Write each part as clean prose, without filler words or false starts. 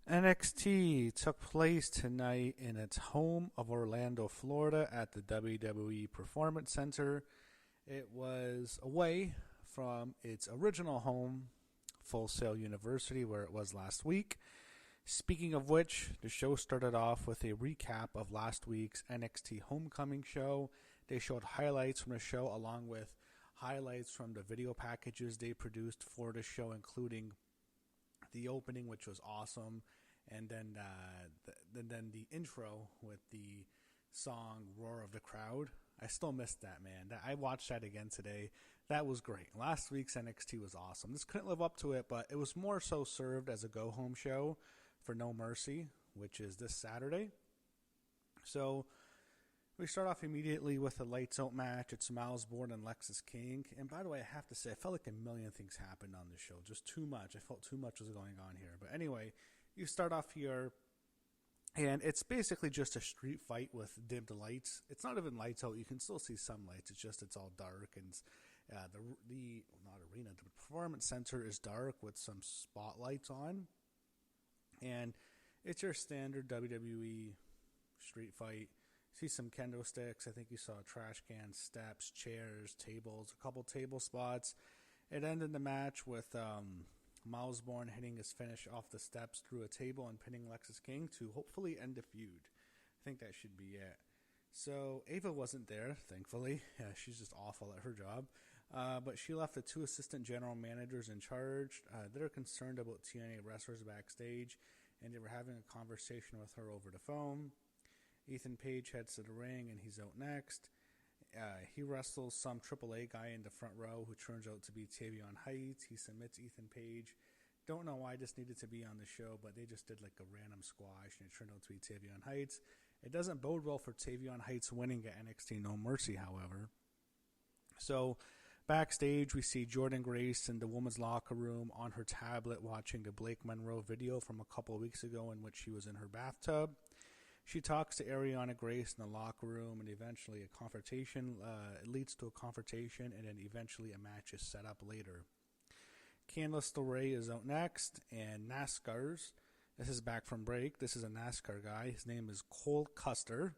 NXT took place tonight in its home of Orlando, Florida at the WWE Performance Center. It was away from its original home, Full Sail University, where it was last week. Speaking of which, the show started off with a recap of last week's NXT Homecoming show. They showed highlights from the show along with highlights from the video packages they produced for the show, including the opening, which was awesome, and then the intro with the song "Roar of the Crowd." I still missed that, man. I watched that again today. That was great. Last week's NXT was awesome. This couldn't live up to it, but it was more so served as a go-home show for No Mercy, which is this Saturday. So we start off immediately with a lights out match. It's Miles Bourne and Lexus King. And by the way, I have to say, I felt like a million things happened on this show. Just too much. I felt too much was going on here. But anyway, you start off here, and it's basically just a street fight with dimmed lights. It's not even lights out. You can still see some lights. It's all dark. And the Performance Center is dark with some spotlights on. And it's your standard WWE street fight. See some kendo sticks. I think you saw trash cans, steps, chairs, tables, a couple table spots. It ended the match with Miles Bourne hitting his finish off the steps through a table and pinning Lexus King to hopefully end the feud. I think that should be it. So Ava wasn't there, thankfully. She's just awful at her job. But she left the two assistant general managers in charge. They're concerned about TNA wrestlers backstage, and they were having a conversation with her over the phone. Ethan Page heads to the ring, and he's out next. He wrestles some AAA guy in the front row who turns out to be Tavion Heights. He submits Ethan Page. Don't know why this needed to be on the show, but they just did like a random squash, and it turned out to be Tavion Heights. It doesn't bode well for Tavion Heights winning at NXT No Mercy, however. So backstage, we see Jordynne Grace in the women's locker room on her tablet watching the Blake Monroe video from a couple of weeks ago in which she was in her bathtub. She talks to Ariana Grace in the locker room, and eventually a confrontation leads to a confrontation, and then eventually a match is set up later. Candice LeRae is out next, and NASCAR's. This is back from break. This is a NASCAR guy. His name is Cole Custer.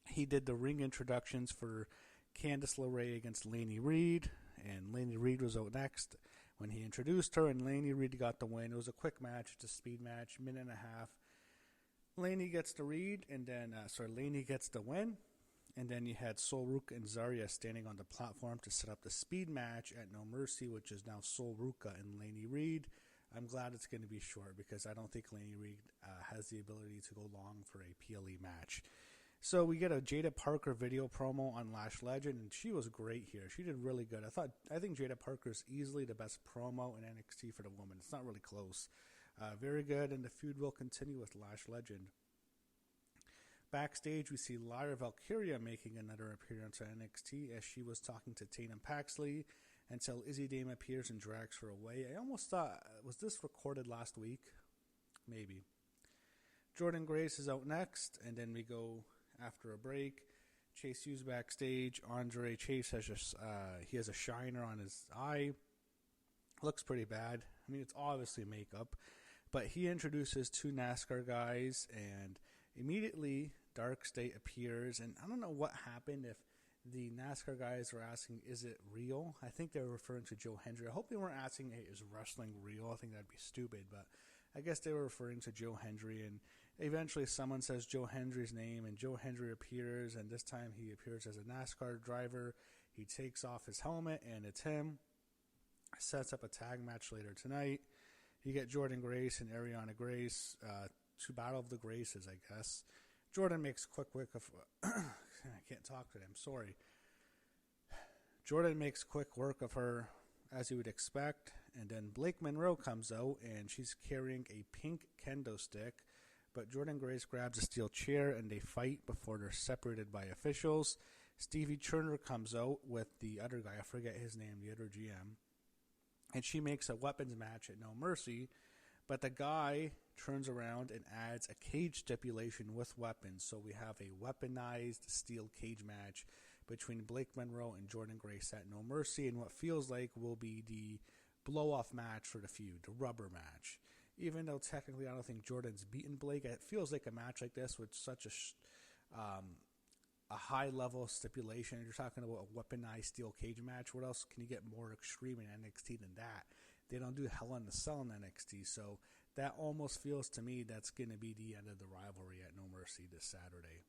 He did the ring introductions for Candice LeRae against Lainey Reed, and Lainey Reed was out next when he introduced her, and Lainey Reed got the win. It was a quick match. It's a speed match, minute and a half. Lainey gets the read, and then Lainey gets the win, and then you had Sol Ruca and Zarya standing on the platform to set up the speed match at No Mercy, which is now Sol Ruca and Lainey Reed. I'm glad it's going to be short because I don't think Lainey Reed has the ability to go long for a PLE match. So we get a Jada Parker video promo on Lash Legend, and she was great here. She did really good. I think Jada Parker is easily the best promo in NXT for the woman. It's not really close. Very good, and the feud will continue with Lash Legend. Backstage, we see Lyra Valkyria making another appearance on NXT as she was talking to Tatum Paxley until Izzy Dame appears and drags her away. I almost thought, was this recorded last week? Maybe. Jordynne Grace is out next, and then we go after a break. Chase Hughes backstage. Andre Chase has a shiner on his eye. Looks pretty bad. I mean, it's obviously makeup. But he introduces two NASCAR guys, and immediately Dark State appears. And I don't know what happened if the NASCAR guys were asking, is it real? I think they were referring to Joe Hendry. I hope they weren't asking, hey, is wrestling real? I think that'd be stupid. But I guess they were referring to Joe Hendry. And eventually someone says Joe Hendry's name, and Joe Hendry appears. And this time he appears as a NASCAR driver. He takes off his helmet, and it's him. Sets up a tag match later tonight. You get Jordynne Grace and Ariana Grace to Battle of the Graces, I guess. Jordynne makes quick work of... I can't talk today, I'm sorry. Jordynne makes quick work of her, as you would expect. And then Blake Monroe comes out, and she's carrying a pink kendo stick. But Jordynne Grace grabs a steel chair, and they fight before they're separated by officials. Stevie Turner comes out with the other guy. I forget his name, the other GM. And she makes a weapons match at No Mercy, but the guy turns around and adds a cage stipulation with weapons. So we have a weaponized steel cage match between Blake Monroe and Jordynne Grace at No Mercy, and what feels like will be the blow-off match for the feud, the rubber match. even though technically I don't think Jordan's beaten Blake, it feels like a match like this with such a high level stipulation. You're talking about a weaponized steel cage match. What else can you get more extreme in NXT than that? They don't do Hell in a Cell in NXT, so that almost feels to me that's going to be the end of the rivalry at No Mercy this Saturday.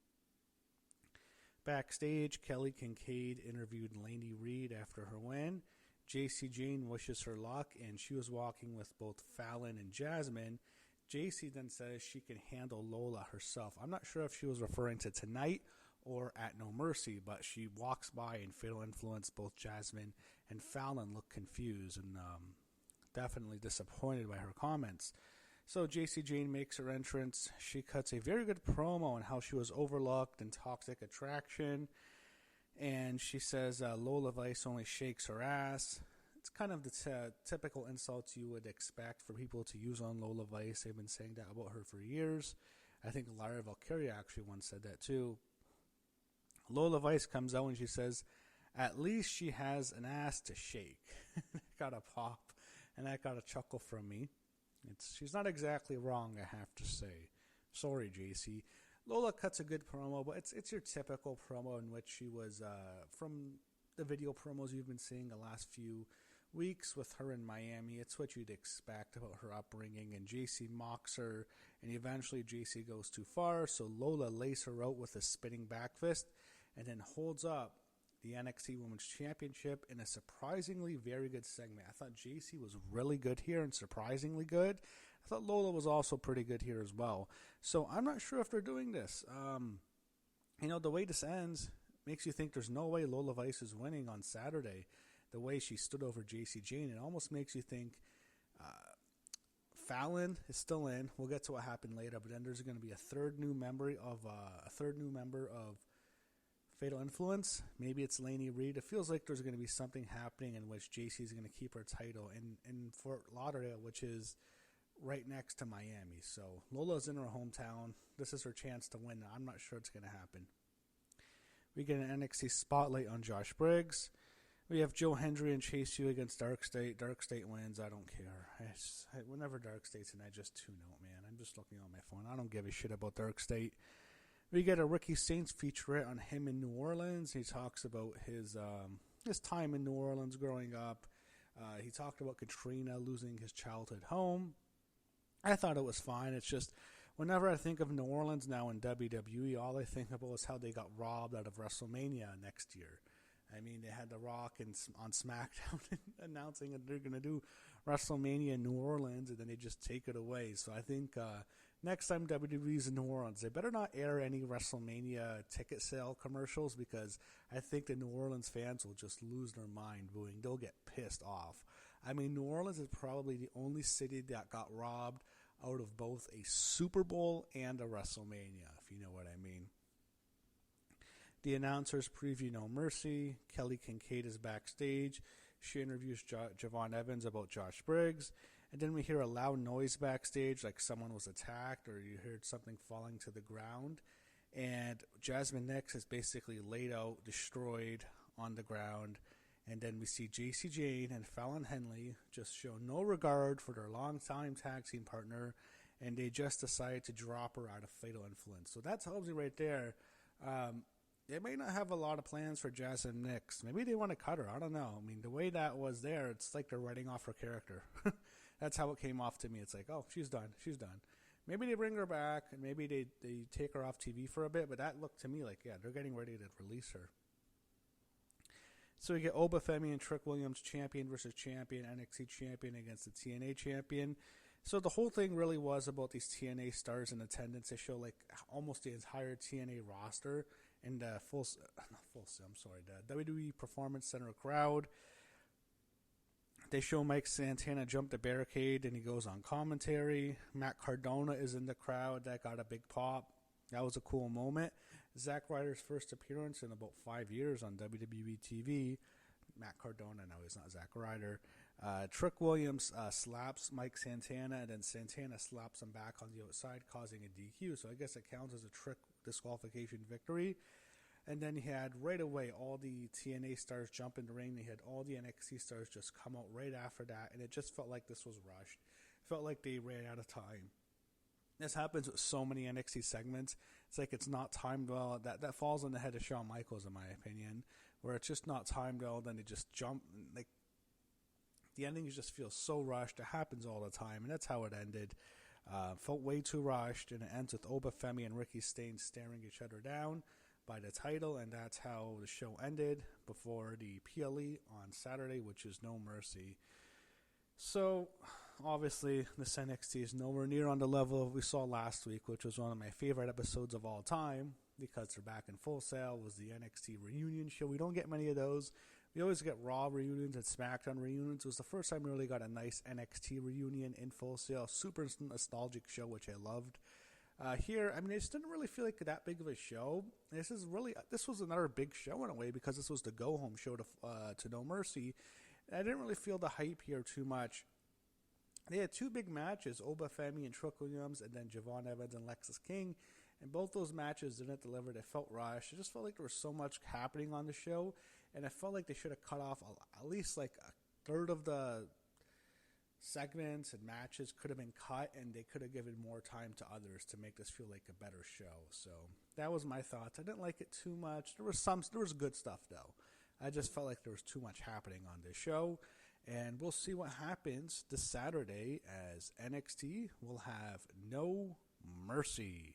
Backstage, Kelly Kincaid interviewed Lainey Reed after her win. JC Jane wishes her luck, and she was walking with both Fallon and Jasmine. JC then says she can handle Lola herself. I'm not sure if she was referring to tonight or at No Mercy, but she walks by and Fatal Influence. Both Jasmine and Fallon look confused and definitely disappointed by her comments. So JC Jane makes her entrance. She cuts a very good promo on how she was overlooked and toxic attraction. And she says Lola Vice only shakes her ass. It's kind of the typical insults you would expect for people to use on Lola Vice. They've been saying that about her for years. I think Lara Valkyria actually once said that too. Lola Vice comes out and she says, at least she has an ass to shake. Got a pop, and that got a chuckle from me. She's not exactly wrong, I have to say. Sorry, JC. Lola cuts a good promo, but it's your typical promo in which she was, from the video promos you've been seeing the last few weeks with her in Miami, it's what you'd expect about her upbringing, and JC mocks her, and eventually JC goes too far, so Lola lays her out with a spinning back fist, and then holds up the NXT Women's Championship in a surprisingly very good segment. I thought JC was really good here and surprisingly good. I thought Lola was also pretty good here as well. So I'm not sure if they're doing this. The way this ends makes you think there's no way Lola Vice is winning on Saturday. The way she stood over JC Jane, it almost makes you think Fallon is still in. We'll get to what happened later, but then there's going to be a third new member of Fatal Influence. Maybe it's Lainey Reed. It feels like there's going to be something happening in which JC is going to keep her title in Fort Lauderdale, which is right next to Miami. So Lola's in her hometown. This is her chance to win. I'm not sure it's going to happen. We get an NXT spotlight on Josh Briggs. We have Joe Hendry and Chase U against Dark State. Dark State wins. I don't care. Whenever Dark State's in, I just tune out, man. I'm just looking on my phone. I don't give a shit about Dark State. We get a Ricky Saints featurette on him in New Orleans. He talks about his time in New Orleans growing up. He talked about Katrina losing his childhood home. I thought it was fine. It's just whenever I think of New Orleans now in WWE, all I think about is how they got robbed out of WrestleMania next year. I mean, they had The Rock on SmackDown announcing that they're going to do WrestleMania in New Orleans, and then they just take it away. So I think next time WWE's in New Orleans, they better not air any WrestleMania ticket sale commercials, because I think the New Orleans fans will just lose their mind booing. They'll get pissed off. I mean, New Orleans is probably the only city that got robbed out of both a Super Bowl and a WrestleMania, if you know what I mean. The announcers preview No Mercy. Kelly Kincaid is backstage. She interviews Javon Evans about Josh Briggs. And then we hear a loud noise backstage, like someone was attacked or you heard something falling to the ground. And Jasmine Nix is basically laid out, destroyed on the ground. And then we see JC Jane and Fallon Henley just show no regard for their longtime tag team partner, and they just decide to drop her out of Fatal Influence. So that tells you right there, they may not have a lot of plans for Jasmine Nix. Maybe they want to cut her. I don't know. I mean, the way that was there, it's like they're writing off her character. That's how it came off to me. It's like, oh, she's done. She's done. Maybe they bring her back, and maybe they take her off TV for a bit, but that looked to me like, yeah, they're getting ready to release her. So we get Oba Femi and Trick Williams, champion versus champion, NXT champion against the TNA champion. So the whole thing really was about these TNA stars in attendance. They show like almost the entire TNA roster in the the WWE Performance Center crowd. They show Mike Santana jump the barricade and he goes on commentary. Matt Cardona is in the crowd. That got a big pop. That was a cool moment. Zack Ryder's first appearance in about 5 years on WWE TV. Matt Cardona, no, he's not Zack Ryder. Trick Williams slaps Mike Santana, and then Santana slaps him back on the outside, causing a DQ. So I guess it counts as a Trick disqualification victory. And then he had right away all the TNA stars jump in the ring. They had all the NXT stars just come out right after that, and it just felt like this was rushed. felt like they ran out of time. This happens with so many NXT segments. It's like it's not timed well. That falls on the head of Shawn Michaels, in my opinion, where it's just not timed well. Then they just jump. Like the endings just feel so rushed. It happens all the time, and that's how it ended. Felt way too rushed, and it ends with Oba Femi and Ricky Stain staring each other down by the title, and that's how the show ended before the PLE on Saturday, which is No Mercy. So, obviously, this NXT is nowhere near on the level we saw last week, which was one of my favorite episodes of all time, because they're back in Full Sail. Was the NXT reunion show. We don't get many of those. We always get Raw reunions and SmackDown reunions. It was the first time we really got a nice NXT reunion in Full Sail. Super nostalgic show, which I loved. Here, I mean, it just didn't really feel like that big of a show. This was another big show in a way, because this was the go-home show to No Mercy. I didn't really feel the hype here too much. They had two big matches, Oba Femi and Trick Williams, and then Javon Evans and Lexus King. And both those matches didn't deliver. They felt rushed. It just felt like there was so much happening on the show. And I felt like they should have cut off at least like a third of the segments and matches could have been cut, and they could have given more time to others to make this feel like a better show. So that was my thoughts. I didn't like it too much. There was good stuff though. I just felt like there was too much happening on this show, and we'll see what happens this Saturday as NXT will have No Mercy.